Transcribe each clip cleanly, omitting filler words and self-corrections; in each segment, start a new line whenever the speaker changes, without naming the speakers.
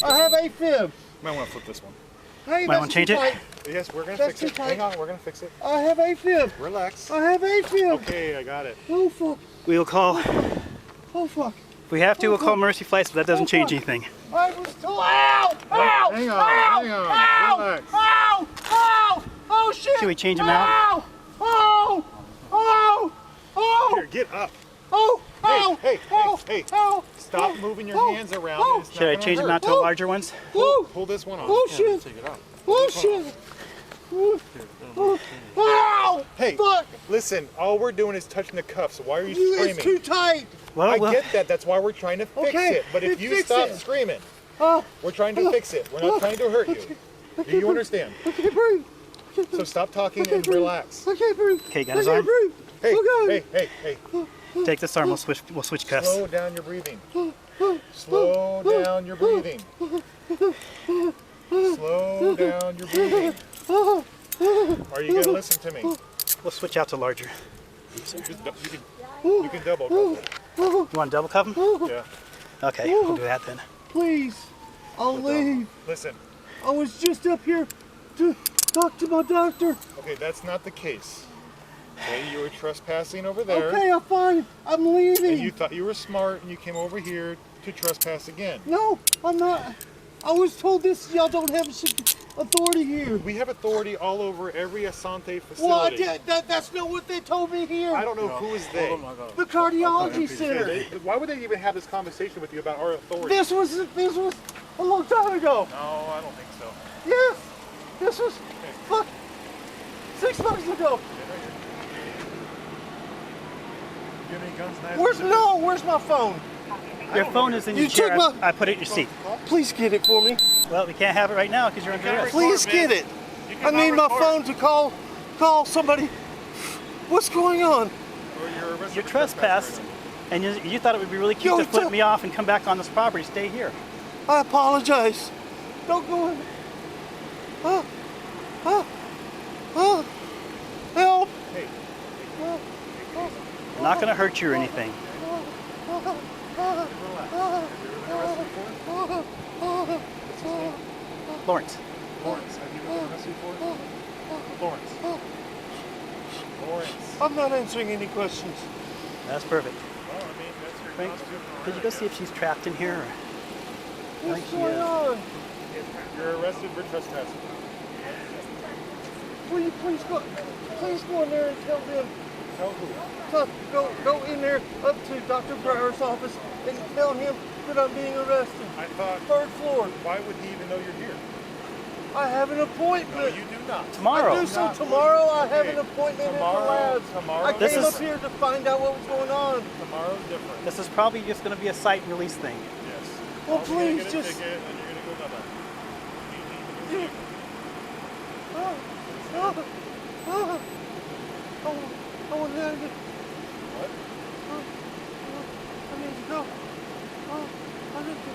I have a fib.
Might want to flip this one.
Hey,
Might want to change it?
Yes, we're gonna
That's
fix it.
too tight.
Hang on, we're gonna fix it.
I have a fib.
Relax.
I have a fib.
Okay, I got it.
Oh fuck.
We will call,
Oh fuck.
if we have to, we'll call Mercy Flights, but that doesn't change anything.
I was told. Ow! Ow!
Hang on,
Ow!
hang on.
Ow!
Relax.
Ow! Ow! Oh shit!
Should we change him out?
Ow! Oh! Oh! Oh!
Here, get up.
Oh! Ow!
Hey,
Oh!
hey.
Oh!
Stop moving your
Oh!
hands around.
Oh!
It's not
Should I
gonna
change him
hurt.
out to larger ones?
Oh!
Pull this one off.
Oh shit!
Take it off.
Oh shit! Oh. Ow!
Hey,
Fuck!
listen, all we're doing is touching the cuffs. Why are you
It's too
screaming?
tight.
Well,
I
well,
get that. That's why we're trying to fix
Okay,
it. But if you
fix
stop
it.
screaming,
Oh,
we're trying to fix it. We're not trying to hurt you. Do you understand?
I can't breathe.
So stop talking and relax.
I can't breathe.
Okay, got
I
his
can't
arm?
breathe.
Hey,
Oh god.
hey.
take this arm, we'll switch cuffs.
Slow down your breathing. Slow down your breathing. Slow down your breathing. Are you gonna listen to me?
We'll switch out to larger.
You can double cuff it.
You want to double cuff him?
Yeah.
Okay, we'll do that then.
Please. I'll leave.
Listen.
I was just up here to talk to my doctor.
Okay, that's not the case. Okay, you were trespassing over there.
Okay, I'm fine. I'm leaving.
And you thought you were smart and you came over here to trespass again.
No, I'm not. I was told this. Y'all don't have authority here.
We have authority all over every Asante facility.
Well, I did, that's not what they told me here.
I don't know who is they.
The cardiology center.
Why would they even have this conversation with you about our authority?
This was a long time ago.
No, I don't think so.
Yes, this was fuck 6 months ago.
Do you have any guns, knives?
Where's my phone?
Your phone is in
You
your chair.
took
I put it in your seat.
Please get it for me.
Well, we can't have it right now because you're under arrest.
Please get it. I need my phone to call somebody. What's going on?
You're trespassed, and you thought it would be really cute to flip me off and come back on this property. Stay here.
I apologize. Don't go in. Help!
Hey,
I'm not going to hurt you or anything. Lawrence.
Lawrence, have you been arrested before? Lawrence. Lawrence.
I'm not answering any questions.
That's perfect.
Well, I mean, that's your
Frank,
constitutional
could you
right.
go see if she's trapped in here? I think
What's
she
going
is.
on?
You're arrested for trespassing.
Will you please go in there and tell them.
Tell who?
Go in there up to Dr. Breyer's office and tell him that I'm being arrested.
I thought,
3rd floor.
why would he even know you're here?
I have an appointment.
No, you do not.
Tomorrow.
I do so tomorrow. I have an appointment
Tomorrow-
at the labs.
tomorrow-
I
This
came
is-
up here to find out what was going on.
Tomorrow's different.
This is probably just going to be a cite and release thing.
Yes.
Well,
You're
please
gonna get
just.
a ticket and you're gonna go double.
I want to get.
What?
I need to go. I need to.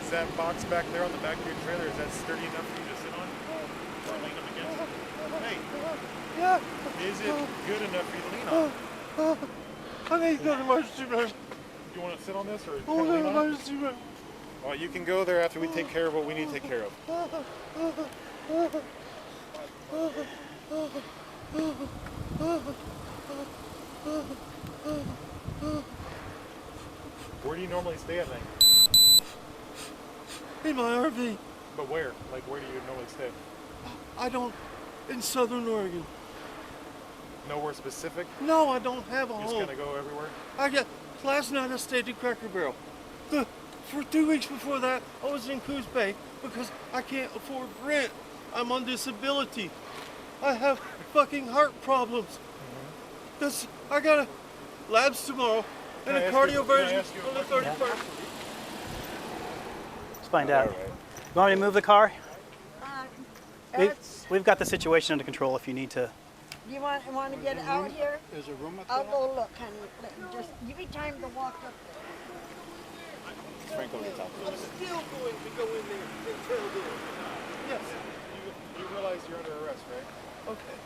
Is that box back there on the back of your trailer, is that sturdy enough for you to sit on? Or lean up against? Hey,
Yeah.
is it good enough for you to lean on?
I need to go to the emergency room.
Do you want to sit on this or
I want to go to
lean
the
on it?
emergency room.
Well, you can go there after we take care of what we need to take care of. Where do you normally stay at night?
In my RV.
But where? Like, where do you normally stay?
I don't. In Southern Oregon.
Nowhere specific?
No, I don't have a
You're just
home.
gonna go everywhere?
Last night I stayed at Cracker Barrel. For 2 weeks before that, I was in Coos Bay because I can't afford rent. I'm on disability. I have fucking heart problems. I got a labs tomorrow and a cardioversion on the 31st.
Let's find out. You want me to move the car?
It's,
We've got the situation under control if you need to.
you want to get out here?
There's a room up
I'll
there.
go look, honey. Just give me time to walk up there.
Franco gets out there.
I'm still going to go in there and tell them. Yes.
You realize you're under arrest, right?
Okay.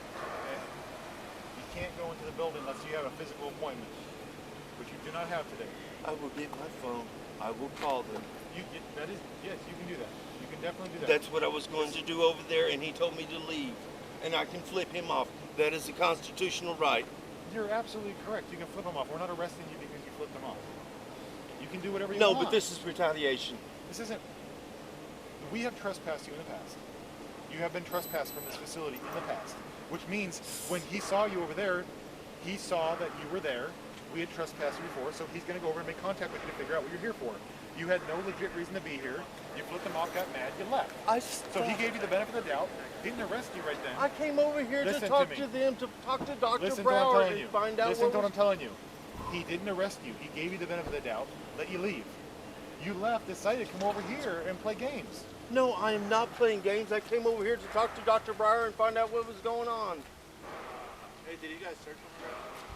You can't go into the building unless you have a physical appointment. which you do not have today.
I will get my phone. I will call them.
Yes, you can do that. You can definitely do that.
That's what I was going to do over there, and he told me to leave. And I can flip him off. That is a constitutional right.
You're absolutely correct. You can flip them off. We're not arresting you because you flipped them off. You can do whatever you
No,
want.
but this is retaliation.
This isn't. We have trespassed you in the past. You have been trespassed from this facility in the past, which means when he saw you over there, he saw that you were there. We had trespassed you before, so he's going to go over and make contact with you to figure out what you're here for. You had no legit reason to be here. You flipped him off, got mad, you left. So he gave you the benefit of the doubt, didn't arrest you right then.
I came over here
Listen
to
to
talk
me.
to them, to talk to Dr.
Listen to what I'm
Brower
telling
and
you.
find out
Listen
what
to what
was...
I'm telling you. He didn't arrest you. He gave you the benefit of the doubt, let you leave. You left, decided to come over here and play games.
No, I am not playing games. I came over here to talk to Dr. Brower and find out what was going on.
Hey, did you guys search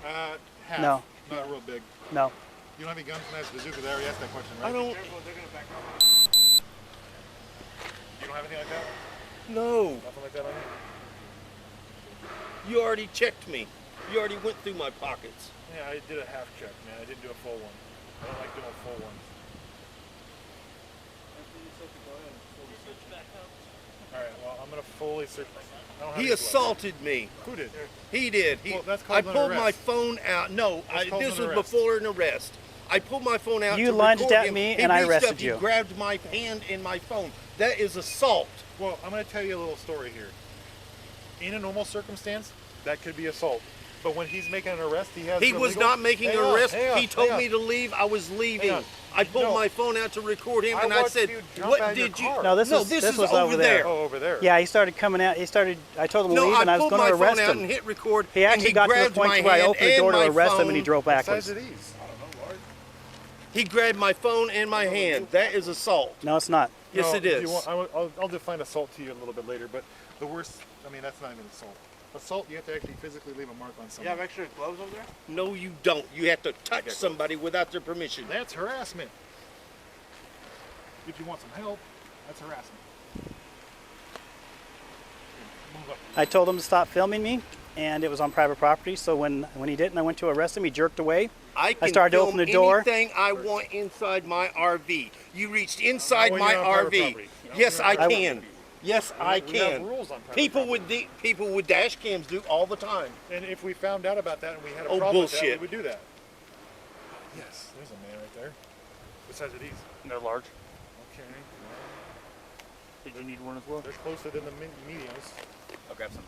them?
Half.
No.
Not real big.
No.
You don't have any guns in that bazooka? I already asked that question, right?
I don't...
Careful, they're gonna back up.
You don't have anything like that?
No.
Nothing like that on you?
You already checked me. You already went through my pockets.
Yeah, I did a half check, man. I didn't do a full one. I don't like doing full ones. Alright, well, I'm going to fully search. I don't have
He
any blood.
assaulted me.
Who did?
He did.
Well, that's called
I
an
pulled my
arrest.
phone out. No,
That's called
this
an
was
arrest.
before an arrest. I pulled my phone out
You
to
lunged
record
at
him.
me
He
and I
reached
arrested
up,
you.
He grabbed my hand and my phone. That is assault.
Well, I'm going to tell you a little story here. In a normal circumstance, that could be assault. But when he's making an arrest, he has...
He
the
was
legal-
not making
Hang
an
on,
arrest.
hang on,
He told
hang
me
on.
to leave. I was leaving.
Hang on.
I pulled
No.
my phone out to record him,
I
and I
watched
said,
you jump
"What
out of your
did you?"
car.
No, this
no,
was
this
this
is
was
over there.
Oh, over there.
Yeah, he started coming out. I told him to
No,
leave, and I was
pulled
going
my
to arrest
phone out
him.
and hit record.
He actually
and
got to the
grabbed
point
my
to where I
hand
opened the
and
door to
my
arrest him, and he
phone.
drove
What size
backwards.
are these?
He grabbed my phone and my hand. That is assault.
No, it's not.
Yes,
No,
it
do
is.
you want- I'll define assault to you a little bit later, but the worst, I mean, that's not even assault. Assault, you have to actually physically leave a mark on
You
someone.
have extra gloves over there?
No, you don't. You have to touch somebody without their permission.
That's harassment. If you want some help, that's harassment. Move up.
I told him to stop filming me, and it was on private property. So when he didn't, I went to arrest him. He jerked away.
I can
started to
film
open the door.
anything I want inside my RV. You reached inside
when
my
you're on private
RV.
property.
Yes, I
I-
can. Yes, I
We have
can.
rules on private
People
property.
with people with dash cams do all the time.
And if we found out about that and we had a
Oh,
problem with that,
bullshit.
we would do that. Yes, there's a man right there. What size are these?
They're large.
Okay.
Did you need one as well?
They're closer than the mediums.
I'll grab some.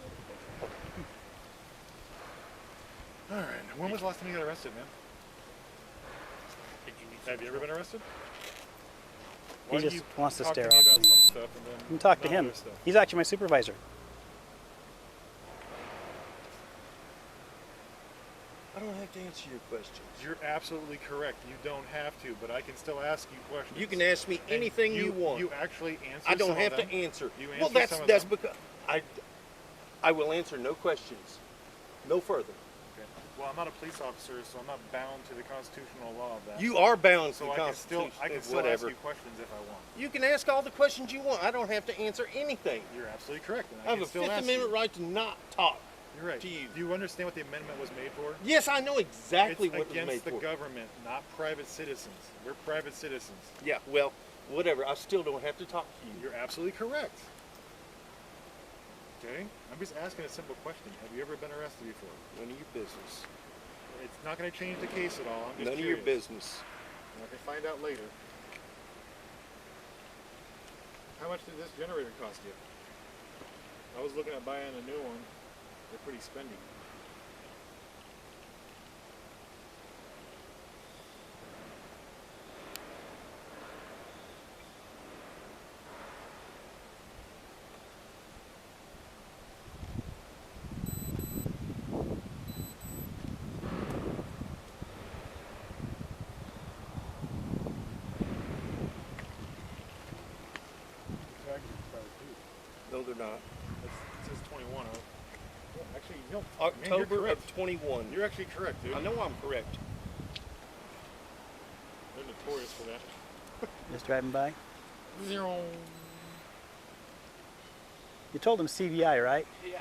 All right. When was the last time you got arrested, man?
Did you need
Have you ever been arrested?
He
Why do
just
you
wants to
talk
stare
me
off.
about some stuff and then
You can talk to
not
him.
other stuff?
He's actually my supervisor.
I don't have to answer your questions.
You're absolutely correct. You don't have to, but I can still ask you questions.
You can ask me
And
anything you want.
You actually answer.
I don't
some
have
of
to
them.
answer.
You
Well,
answer some of
that's
them.
because I will answer no questions, no further.
Okay. Well, I'm not a police officer, so I'm not bound to the constitutional law of that.
You are bound to
so
the
I can still
Constitution.
ask
Whatever.
you questions if I want.
You can ask all the questions you want. I don't have to answer anything.
You're absolutely correct. And
I have
can
a
still
Fifth
ask
Amendment
you.
right to not talk.
You're right.
to you.
Do you understand what the amendment was made for?
Yes, I know exactly
It's
what it was made
against the
for.
government, not private citizens. We're private citizens.
Yeah, well, whatever. I still don't have to talk to you.
You're absolutely correct. Okay? I'm just asking a simple question. Have you ever been arrested before?
None of your business.
It's not going to change the case at all. I'm just
None of
curious.
your business.
I can find out later. How much did this generator cost you? I was looking at buying a new one. They're pretty spendy.
No, they're not.
It says 21. Actually, no. man,
October
you're correct.
of 21.
You're actually correct, dude.
I know I'm correct.
They're notorious for that.
Just driving by.
Zero.
You told him CVI, right?
Yeah.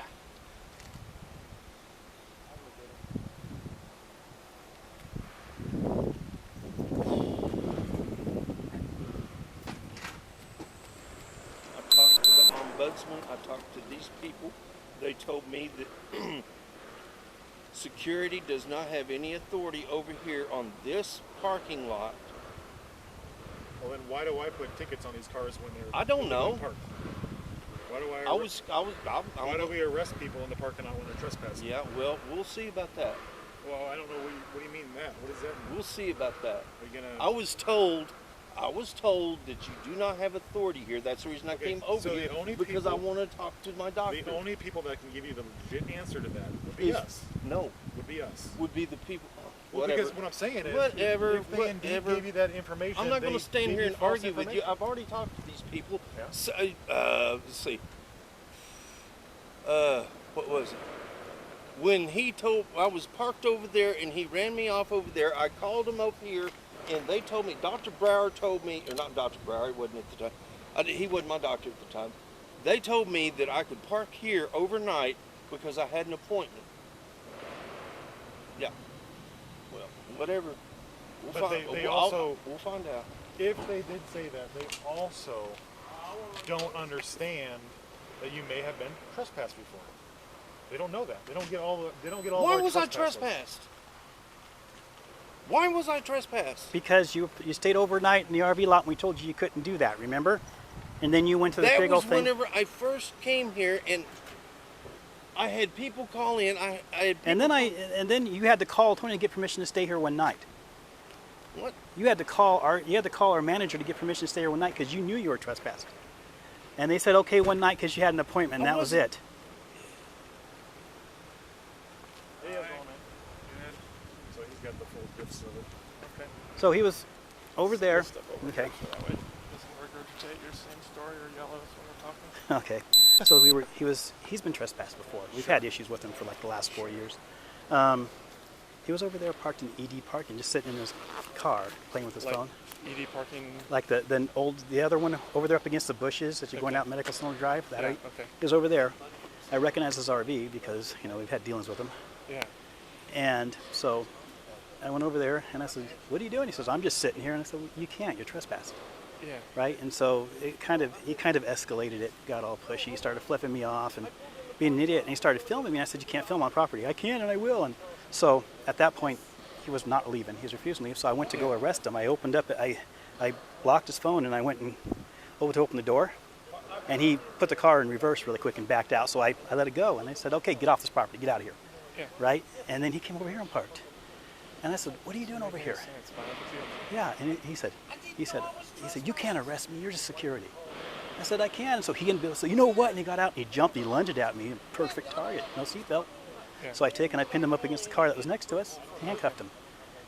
councilman. I talked to these people. They told me that security does not have any authority over here on this parking lot.
Well, then why do I put tickets on these cars when they're
I don't know.
parked? Why do
Why
do we arrest people in the parking lot when they're trespassing?
Yeah, well, we'll see about that.
Well, I don't know. What do you mean that? What does that mean?
We'll see about that.
Are you gonna?
I was told that you do not have authority here. That's the reason I came over here, because I want to talk to my doctor.
The only people that can give you the legit answer to that would be us.
No.
Would be us.
Would be the people.
Well,
Whatever.
because what I'm saying is,
Whatever.
if they indeed gave you that information,
I'm not going to stand here and
false
argue with you.
information.
I've already talked to these people.
Yeah.
So, let's see. What was it? When he told, I was parked over there and he ran me off over there, I called him over here and they told me, Dr. Brower told me, or not Dr. Brower, he wasn't at the time. He wasn't my doctor at the time. They told me that I could park here overnight because I had an appointment. Yeah. Well, whatever.
But they
we'll find out.
If they did say that, they also don't understand that you may have been trespassed before. They don't know that. They don't get all.
Why was I trespassed? Why was I trespassed?
Because you stayed overnight in the RV lot and we told you couldn't do that, remember? And then you went to the big old thing.
That was whenever I first came here and I had people call in. I had
And then you had to call Tony to get permission to stay here one night.
What?
You had to call our manager to get permission to stay here one night because you knew you were trespassing. And they said okay one night because you had an appointment, and that was it.
Hey, how's it going, man? So he's got the full gifts of it. Okay.
So he was over there. Okay.
Doesn't regurgitate your same story or yell at us when we're talking.
Okay. So he's been trespassed before. We've had issues with him for like the last 4 years. He was over there parked in ED parking, just sitting in his car playing with his phone.
ED parking.
Like the other one over there up against the bushes as you're going out Medical Center Drive.
Yeah, okay.
He was over there. I recognize his RV because we've had dealings with him.
Yeah.
And so I went over there and I said, "What are you doing?" He says, "I'm just sitting here." And I said, well, "You can't. You're trespassing."
Yeah.
Right. And so he kind of escalated it, got all pushy. He started flipping me off and being an idiot. And he started filming me. I said, "You can't film on property." "I can and I will." And so at that point, he was not leaving. He was refusing to leave. So I went to go arrest him. I opened up. I blocked his phone and I went and over to open the door. And he put the car in reverse really quick and backed out. So I let it go. And I said, "Okay, get off this property. Get out of here."
Yeah.
Right. And then he came over here and parked. And I said, "What are you doing over here?" Yeah. And he said, "You can't arrest me. You're just security." I said, "I can." So he didn't so you know what? And he got out and he jumped. He lunged at me. Perfect target. No seatbelt.
Yeah.
So I pinned him up against the car that was next to us, handcuffed him,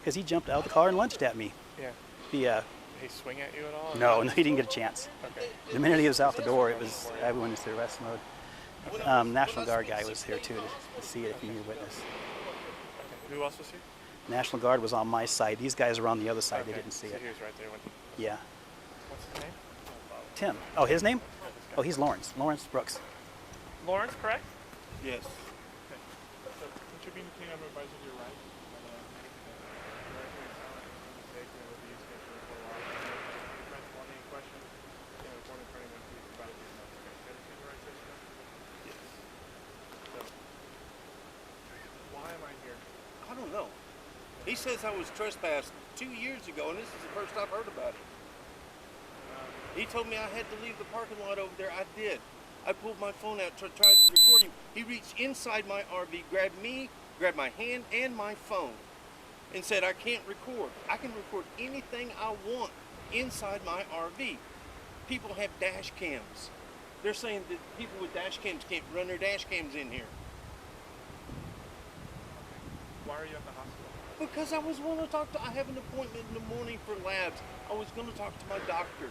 because he jumped out of the car and lunged at me.
Yeah.
Did
he swing at you at all?
No, he didn't get a chance.
Okay.
The minute he was out the door, everyone was in arrest mode. National Guard guy was here too to see it if you need a witness.
Okay. Who else was here?
National Guard was on my side. These guys were on the other side.
Okay.
They didn't see
So
it.
he was right there when.
Yeah.
What's his name?
Tim. Oh, his name? Oh, he's Lawrence. Lawrence Brooks.
Lawrence, correct?
Yes.
Okay. So, intervening king, I'm advising you right. Why am I here?
I don't know. He says I was trespassed 2 years ago, and this is the first I've heard about it. He told me I had to leave the parking lot over there. I did. I pulled my phone out to try to record him. He reached inside my RV, grabbed my hand and my phone, and said, "I can't record. I can record anything I want inside my RV." People have dash cams. They're saying that people with dash cams can't run their dash cams in here.
Why are you at the hospital?
Because I was going to I have an appointment in the morning for labs. I was going to talk to my doctor.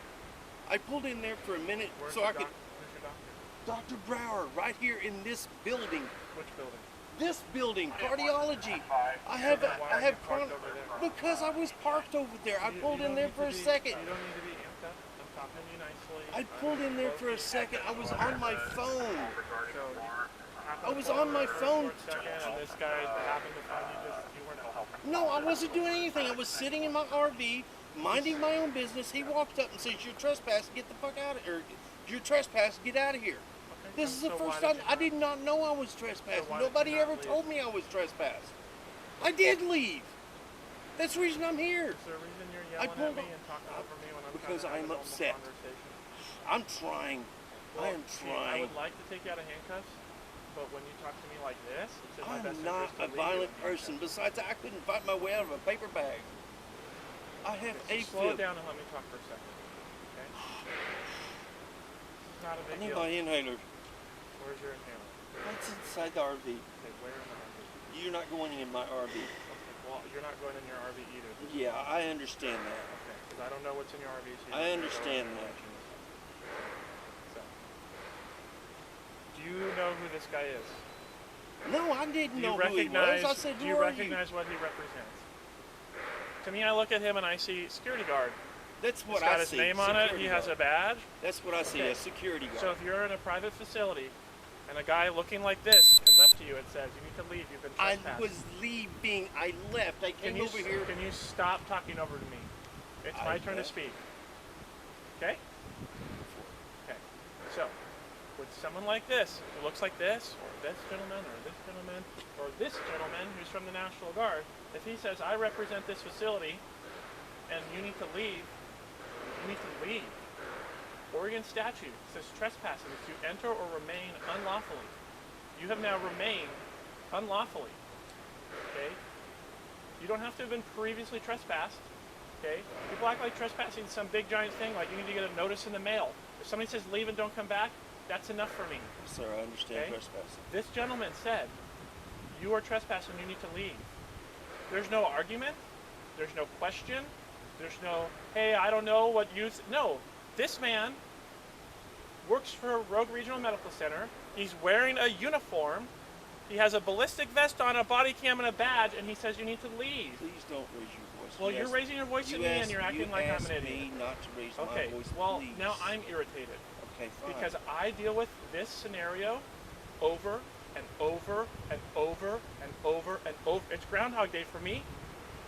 I pulled in there for a minute
Where's
so
your
I could.
Where's your doctor?
Dr. Brower, right here in this building.
Which building?
This building, cardiology. I have
parked over there?
because I was parked over there. I pulled in there for a second.
You don't need to be amped up. I'm talking to you nicely.
I pulled in there for a second. I was on my phone. I was on my phone.
And this guy happened to find you weren't helping.
No, I wasn't doing anything. I was sitting in my RV, minding my own business. He walked up and says, "You're trespassing. Get the fuck out of here. You're trespassing. Get out of here." This is the
So why
first
did
time.
you
I
not-
did not know I was trespassing.
why did you
Nobody
not
ever
leave?
told me I was trespassed. I did leave. That's the reason I'm here.
Is there a reason you're
I
yelling at
pulled
me
up-
and talking over me when I'm
Because
trying to have
I'm
a normal
upset.
conversation?
I'm trying. I am
See, I
trying.
would like to take you out of handcuffs, but when you talk to me like this, it's in my best
I'm not
interest to
a
leave you
violent
in
person.
handcuffs.
Besides, I couldn't fight my way out of a paper bag. I have
Okay,
a
so slow it
fib.
down and let me talk for a second. Okay? It's not a
I
big
need
deal.
my inhaler.
Where's your inhaler?
That's inside the RV.
Okay, where in the RV?
You're not going in my RV.
Okay, well, you're not going in your RV either.
Yeah, I understand that.
Okay, because I don't know what's in your RV. So you
I
don't have to go
understand
in there
that.
and mention this. So, do you know who this guy is?
No, I didn't
Do you
know who he
recognize?
was. I said,
do
who
you
are
recognize what he represents? To me, I look at him and I see security guard.
you? That's
It's
what
got
I
his
see.
name on it.
security
He has a
guard.
badge.
That's what I see.
Okay.
A security guard.
So if you're in a private facility and a guy looking like this comes up to you and says, "You need to leave. You've been
I
trespassed."
was leaving. I left. I
Can
came
you
over here.
can you stop talking over to me? It's
I
my turn to
left.
speak. Okay? Okay. So, with someone like this, who looks like this, or this gentleman, or this gentleman, or this gentleman who's from the National Guard, if he says, "I represent this facility, and you need to leave," you need to leave. Oregon statute says trespassing is to enter or remain unlawfully. You have now remained unlawfully. Okay? You don't have to have been previously trespassed. Okay? People act like trespassing is some big giant thing, like you need to get a notice in the mail. If somebody says leave and don't come back, that's enough for me.
Sir, I understand
Okay.
trespassing.
This gentleman said, "You are trespassing, you need to leave." There's no argument. There's no question. There's no, "Hey, I don't know what you..." No. This man works for Rogue Regional Medical Center. He's wearing a uniform. He has a ballistic vest on, a body cam, and a badge, and he says you need to leave.
Please don't raise your voice.
Well,
You
you're
asked-
raising your voice at
you
me, and
asked-
you're acting
you
like I'm
asked
an idiot.
me not to raise
Okay,
my voice,
well,
please.
now I'm irritated.
Okay, fine.
Because I deal with this scenario over and over and over and over and over. It's Groundhog Day for me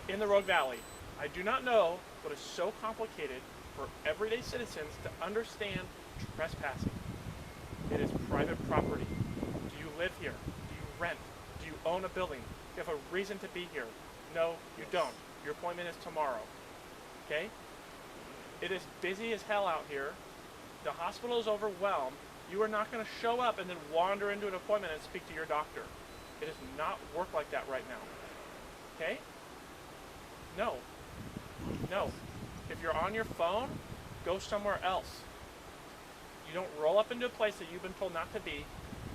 in the Rogue Valley. I do not know what is so complicated for everyday citizens to understand trespassing. It is private property. Do you live here? Do you rent? Do you own a building? Do you have a reason to be here? No, you don't. Your appointment is tomorrow. Okay? It is busy as hell out here. The hospital is overwhelmed. You are not going to show up and then wander into an appointment and speak to your doctor. It does not work like that right now. Okay? No. No. If you're on your phone, go somewhere else. You don't roll up into a place that you've been told not to be,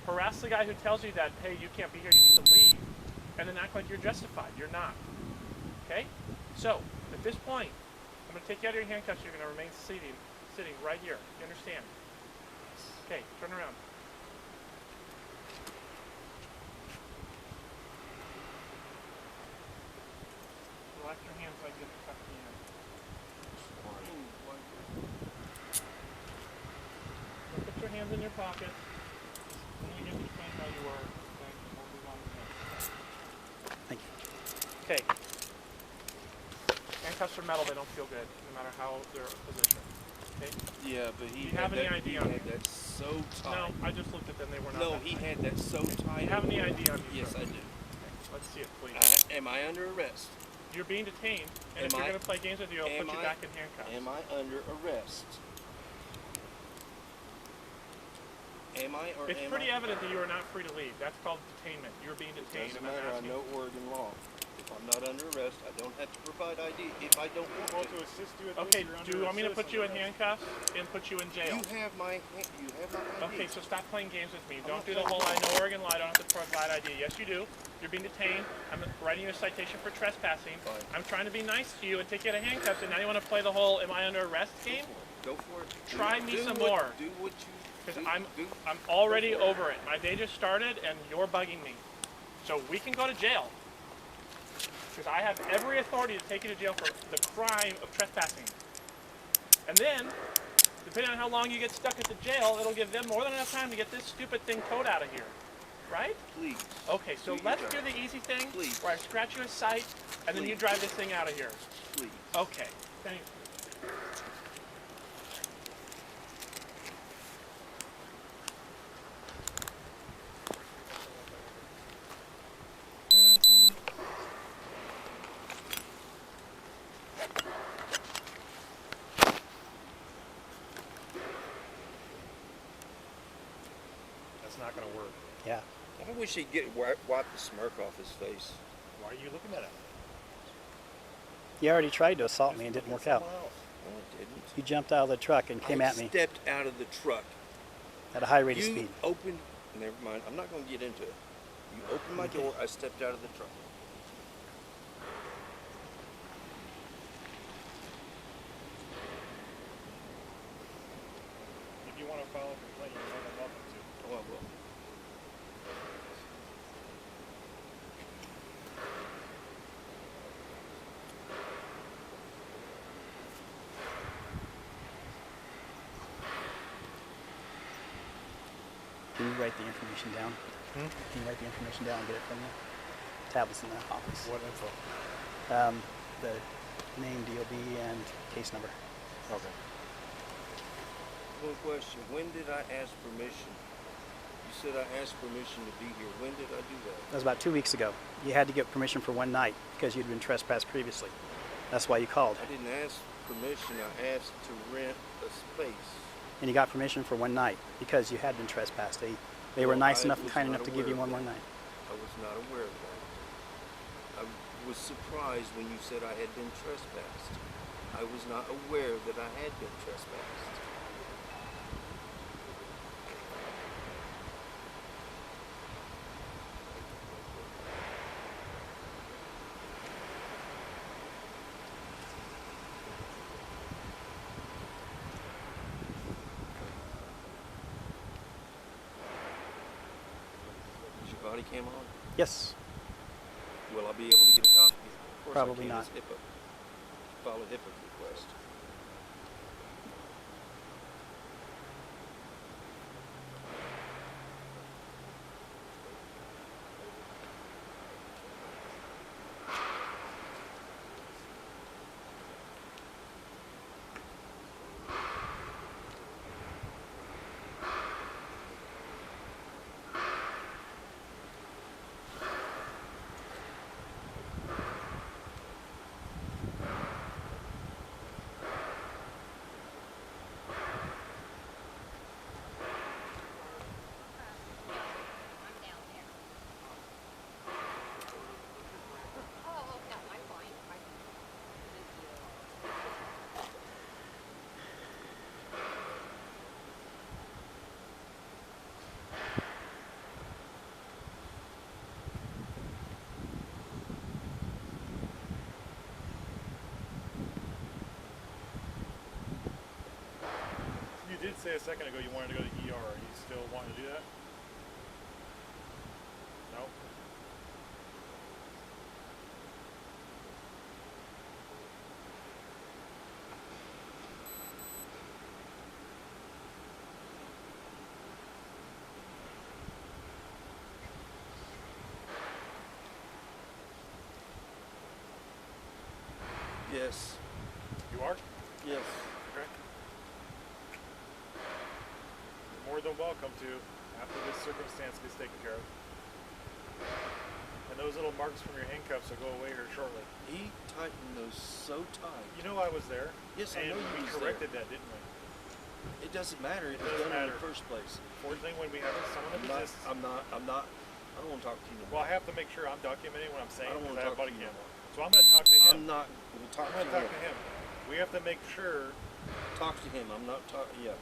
harass the guy who tells you that, "Hey, you can't be here, you need to leave," and then act like you're justified. You're not. Okay? So, at this point, I'm going to take you out of your handcuffs. You're going to remain sitting right here. You understand? Okay, turn around. Relax your hands so I can get the cuff in your hand. So put your hands in your pockets. And then you can explain how you were. Okay, and we'll move on from there.
Thank you.
Okay. Handcuffs are metal, they don't feel good, no matter how they're positioned. Okay?
Yeah, but
Do you have any ID on
had
you?
that so
No,
tight.
I just looked at them, they were not
No,
that
he
tight.
had that so tight.
Do you have any ID on you?
Yes,
sir?
I do.
Okay, let's see it, please.
Am I under arrest?
You're being detained, and if
Am
you're
I-
going to play games with you, I'll put you back in handcuffs.
Am I under arrest? Am I or
It's
am
pretty
I?
evident that you are not free to leave. That's called detainment. You're being detained.
Doesn't
and I'm
matter. I
asking-
know Oregon law. If I'm not under arrest, I don't have to provide ID if I don't want
Well,
to.
to assist you with
Okay,
this, you're
do you
under
want me to put you in
citizen
handcuffs and put you in jail?
You have my ID.
Okay, so stop playing games with me. Don't
not
do the
playing
whole I know Oregon law, I don't have to provide ID. Yes, you do. You're being detained. I'm writing you a citation for trespassing.
Fine.
I'm trying to be nice to you and take you out of handcuffs, and now you want to play the whole am I under arrest game?
Go for it.
Try me some
what,
more.
Do what you
Because
do.
I'm already over it. My day just started, and you're bugging me. So we can go to jail. Because I have every authority to take you to jail for the crime of trespassing. And then, depending on how long you get stuck at the jail, it'll give them more than enough time to get this stupid thing towed out of here. Right?
Please.
Okay, so
Do your
let's
job.
do the easy thing,
Please.
where I scratch you a sight, and then you
Please.
drive this thing out of here.
Please.
Okay, thanks.
It's not going to work.
Yeah.
I wish he'd wipe the smirk off his face.
Why are you looking at it?
He already tried to assault me and
Just
didn't
look
work
at
out.
someone else.
No, it didn't.
He jumped out of the truck and came
I
at me
stepped out of the truck.
at a high rate of
You
speed.
opened. Never mind. I'm not going to get into it. You opened my door. I stepped out of the truck.
If you want to file a complaint, you're more than welcome to.
Oh, I will.
Can you write the information down? Can you write the information down and get it from you? Tablets in the office.
What info?
The name, DOB, and case number.
Okay.
One question. When did I ask permission? You said I asked permission to be here. When did I do that?
That was about 2 weeks ago. You had to get permission for one night because you'd been trespassed previously. That's why you called.
I didn't ask permission. I asked to rent a space.
And you got permission for one night because you had been trespassed. They were
Well,
nice
I
enough and
was
kind
not
enough to give you
aware
one
of
more
that.
night.
I was not aware of that. I was surprised when you said I had been trespassed. I was not aware that I had been trespassed. Is your body cam on?
Yes.
Will I be able to get a copy? Of course
Probably
I can.
not.
It's HIPAA. File a HIPAA request.
You did say a second ago you wanted to go to ER. Are you still wanting to do that? No?
Yes.
You are?
Yes.
Okay. You're more than welcome to after this circumstance gets taken care of. And those little marks from your handcuffs will go away here shortly.
He tightened those so tight.
You know I was there.
Yes, I
and
know you
we
was
corrected that, didn't we?
It doesn't matter. It was
doesn't
done in
matter.
the first place.
Fortunately, when we have someone that resists,
I'm not. I don't want to talk to you no
well,
more.
I have to make sure I'm documenting what I'm saying.
I don't wanna
because have
talk
body
to you
cam.
no more.
So I'm going to talk to him.
I'm not. We'll talk
I'm
to
going to talk
him.
to him. We have to make sure.
Talk to him. I'm not talking. Yeah.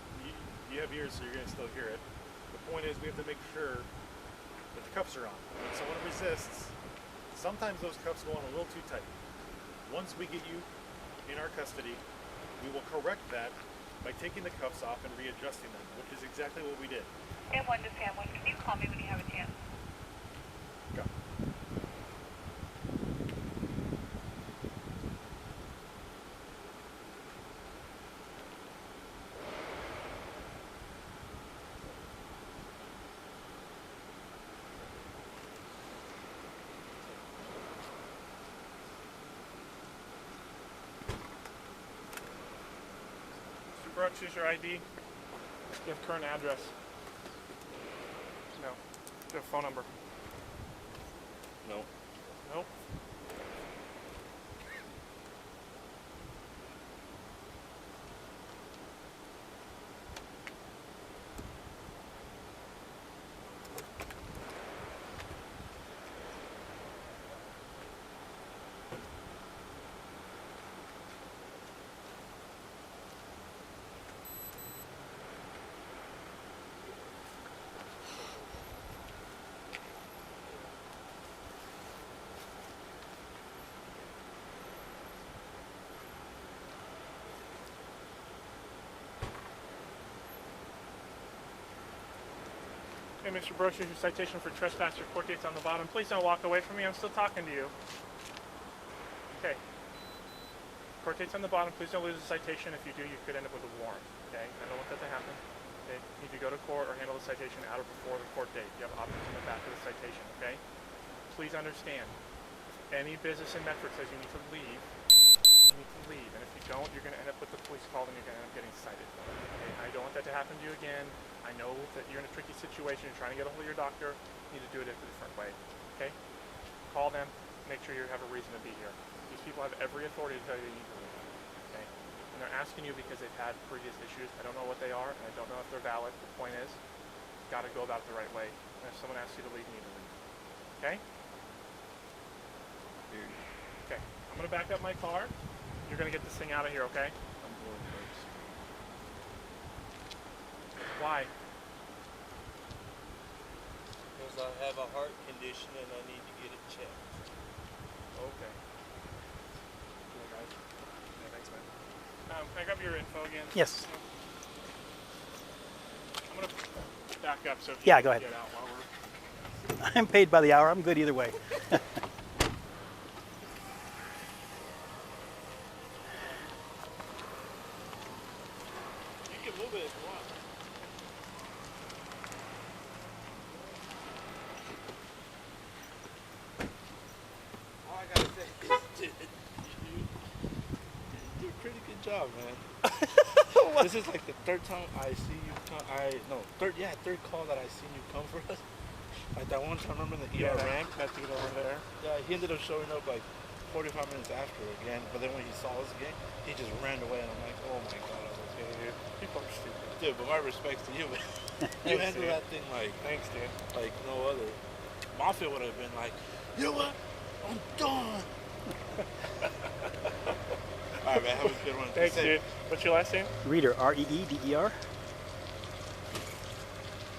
You have ears, so you're going to still hear it. The point is, we have to make sure that the cuffs are on. When someone resists, sometimes those cuffs go on a little too tight. Once we get you in our custody, we will correct that by taking the cuffs off and readjusting them, which is exactly what we did.
And one to Sam, can you call me when you have a chance?
Go.
Brooks, use your ID. Do you have current address? No. Do you have phone number?
No.
Nope. Mr. Brooks, here's your citation for trespass. Your court date's on the bottom. Please don't walk away from me. I'm still talking to you. Okay. Court date's on the bottom. Please don't lose the citation. If you do, you could end up with a warrant. Okay? I don't want that to happen. Okay? You need to go to court or handle the citation at or before the court date. You have options in the back of the citation. Okay? Please understand. If any business in Medford says you need to leave, you need to leave. And if you don't, you're going to end up with the police call and you're going to end up getting cited. Okay? I don't want that to happen to you again. I know that you're in a tricky situation. You're trying to get a hold of your doctor. You need to do it a different way. Okay? Call them. Make sure you have a reason to be here. These people have every authority to tell you you need to leave. Okay? And they're asking you because they've had previous issues. I don't know what they are, and I don't know if they're valid. The point is, you've got to go about it the right way. And if someone asks you to leave, you need to leave. Okay? Okay. I'm going to back up my car. You're going to get this thing out of here, okay? Why?
Because I have a heart condition and I need to get it checked.
Okay. Cool, guys. Yeah, thanks, man. Can I grab your info again?
Yes.
I'm going to back up so if
Yeah,
you
go
can
ahead.
get out while we're...
I'm paid by the hour. I'm good either way.
You can move it if you want.
All I gotta say is, you do a pretty good job, man. This is like the third time I see you come. Third call that I seen you come for us. Like that one time, remember the ER rank?
That dude over there.
Yeah, he ended up showing up like 45 minutes after again. But then when he saw us again, he just ran away, and I'm like, oh my god, I was like, hey, dude.
People are stupid.
Dude, but my respects to you, man. You
Thanks,
handled
dude.
that thing like
Thanks, dude.
no other. Mafia would have been like, you know what? I'm done. All right, man. Have a good one.
Thanks,
Stay-
dude. What's your last name?
Reader, R-E-E-D-E-R.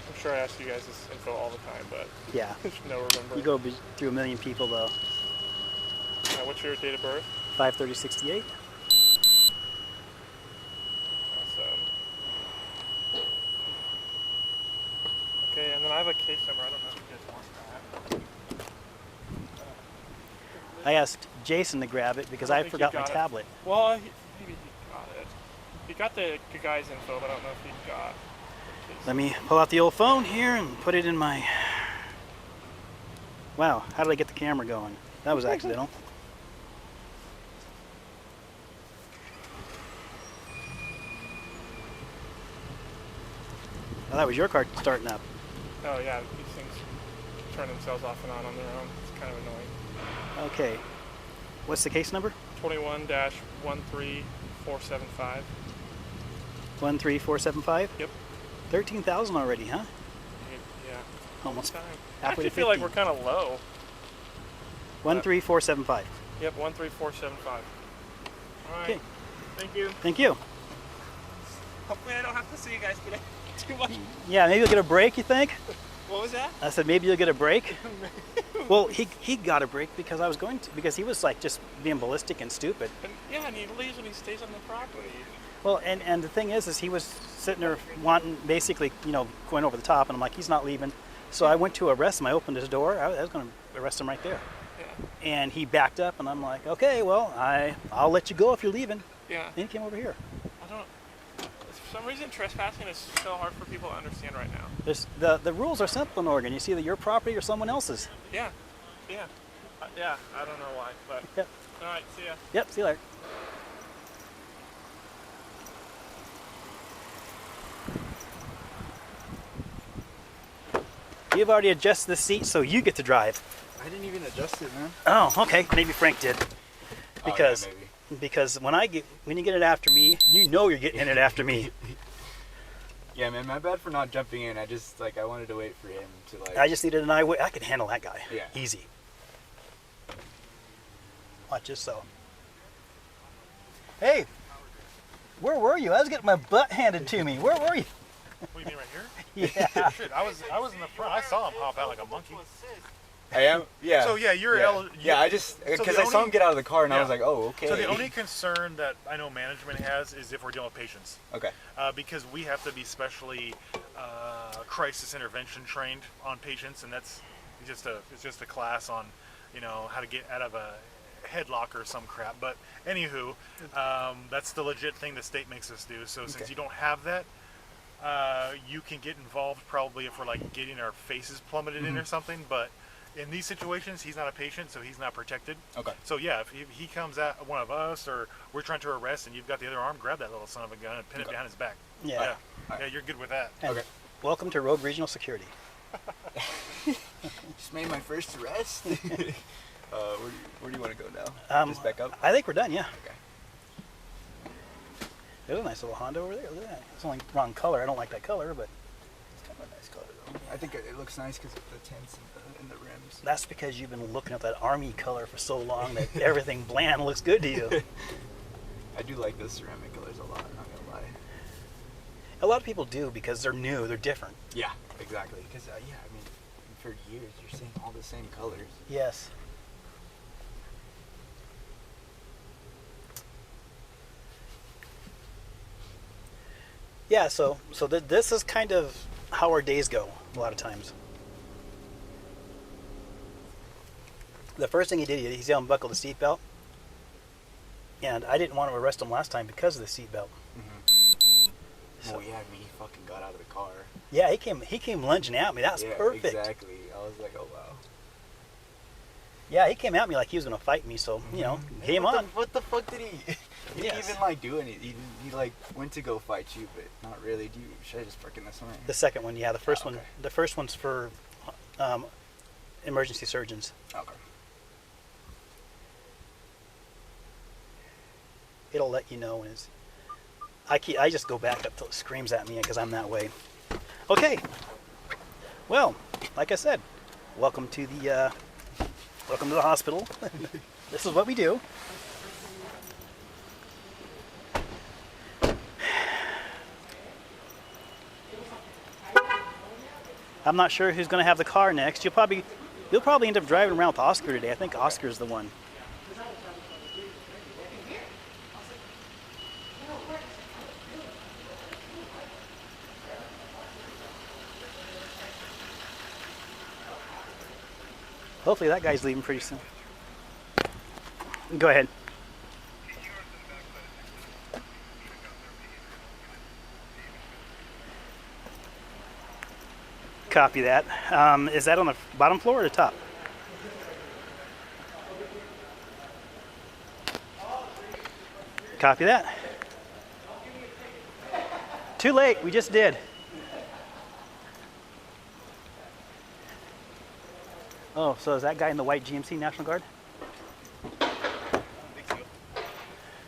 I'm sure I ask you guys this info all the time, but
Yeah.
there's no remembering.
You go through a million people though.
What's your date of birth?
5/30/68.
Awesome. Okay, and then I have a case number. I don't know if you guys want that.
I asked Jason to grab it because I
think he
forgot my
got it.
tablet.
Well, maybe he got it. He got the guy's info, but I don't know if he got the case.
Let me pull out the old phone here and put it in my... Wow, how did I get the camera going? That was accidental. Well, that was your car starting up.
Oh yeah, these things turn themselves off and on their own. It's kind of annoying.
Okay. What's the case number?
21-13475.
13475?
Yep.
13,000 already, huh?
Yeah.
Almost
Time. I
halfway
actually
to
feel like
50.
we're kind of low.
13475.
Yep, 13475. All right.
Okay.
Thank you.
Thank you.
Hopefully I don't have to see you guys today too much.
Yeah, maybe you'll get a break, you think?
What was that?
I said maybe you'll get a break. Well, he got a break because I was going to, because he was like just being ballistic and stupid.
And, yeah, and he leaves when he stays on the property.
Well, and the thing is he was sitting there wanting, basically, going over the top, and I'm like, he's not leaving. So I went to arrest him. I opened his door. I was going to arrest him right there.
Yeah.
And he backed up, and I'm like, okay, well, I'll let you go if you're leaving.
Yeah.
Then he came over here.
I don't. For some reason, trespassing is so hard for people to understand right now.
The rules are simple in Oregon. It's either your property or someone else's.
Yeah. Yeah. Yeah. I don't know why, but.
Yep.
All right. See ya.
Yep. See you later. You've already adjusted the seat, so you get to drive.
I didn't even adjust it, man.
Oh, okay. Maybe Frank did. Because
maybe.
because when you get it after me, you know you're getting in it after me.
Yeah, man, my bad for not jumping in. I just, I wanted to wait for him to,
I just needed an eyewitness. I could handle that guy.
Yeah.
Easy. Watch this, though. Hey, where were you? I was getting my butt handed to me. Where were you?
What do you mean right here?
Yeah.
Shit, I was in the front. I saw him hop out like a monkey.
I am. Yeah.
So yeah, you're
Yeah, yeah I just
so
because
the
I saw
only-
him get out of the car and I
yeah.
was like, oh, okay.
So the only concern that I know management has is if we're dealing with patients.
Okay.
Because we have to be specially crisis intervention trained on patients, and that's just a class on, how to get out of a headlock or some crap. But anywho, that's the legit thing the state makes us do. So since you don't have that, you can get involved probably if we're like getting our faces plummeted in or something. But in these situations, he's not a patient, so he's not protected.
Okay.
So yeah, if he comes at one of us or we're trying to arrest and you've got the other arm, grab that little son of a gun and pin it behind his back.
Yeah.
Yeah, you're good with that.
And
Okay.
welcome to Rogue Regional Security.
Just made my first arrest. Where do you want to go now? Just back up.
I think we're done, yeah.
Okay.
There's a nice little Honda over there. Look at that. It's only wrong color. I don't like that color, but
It's kind of a nice color though. I think it looks nice because of the tints and the rims.
that's because you've been looking at that army color for so long that everything bland looks good to you.
I do like the ceramic colors a lot. I'm not gonna lie.
A lot of people do because they're new, they're different.
Yeah, exactly. Because I mean, for years you're seeing all the same colors.
Yes. Yeah, so this is kind of how our days go a lot of times. The first thing he did, he's unbuckled the seatbelt, and I didn't want to arrest him last time because of the seatbelt.
Oh yeah, I mean he fucking got out of the car.
Yeah, he came lunging at me. That was
Yeah,
perfect.
exactly. I was like, oh wow.
Yeah, he came at me like he was gonna fight me. So game on.
What the fuck did he? He didn't
Yes.
even like do anything. He like went to go fight you, but not really. Should I just park in this one?
The second one, yeah. The first one,
okay.
the first one's for emergency surgeons.
Okay.
It'll let you know when it's. I just go back up till it screams at me because I'm that way. Okay. Well, like I said, welcome to the hospital. This is what we do. I'm not sure who's going to have the car next. You'll probably end up driving around with Oscar today. I think Oscar's the one. Hopefully that guy's leaving pretty soon. Go ahead. Copy that. Is that on the bottom floor or the top? Copy that. Too late, we just did. Oh, so is that guy in the white GMC National Guard?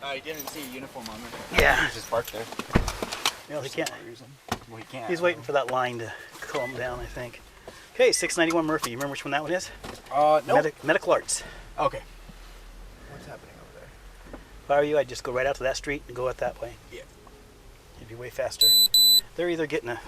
I didn't see a uniform on there.
Yeah.
He's just parked there.
No, he can't.
For some reason. Well, he can't.
He's waiting for that line to calm down, I think. Okay, 691 Murphy. You remember which one that one is?
No.
Medical Arts.
Okay. What's happening over there?
If I were you, I'd just go right out to that street and go out that way.
Yeah.
It'd be way faster. They're either getting a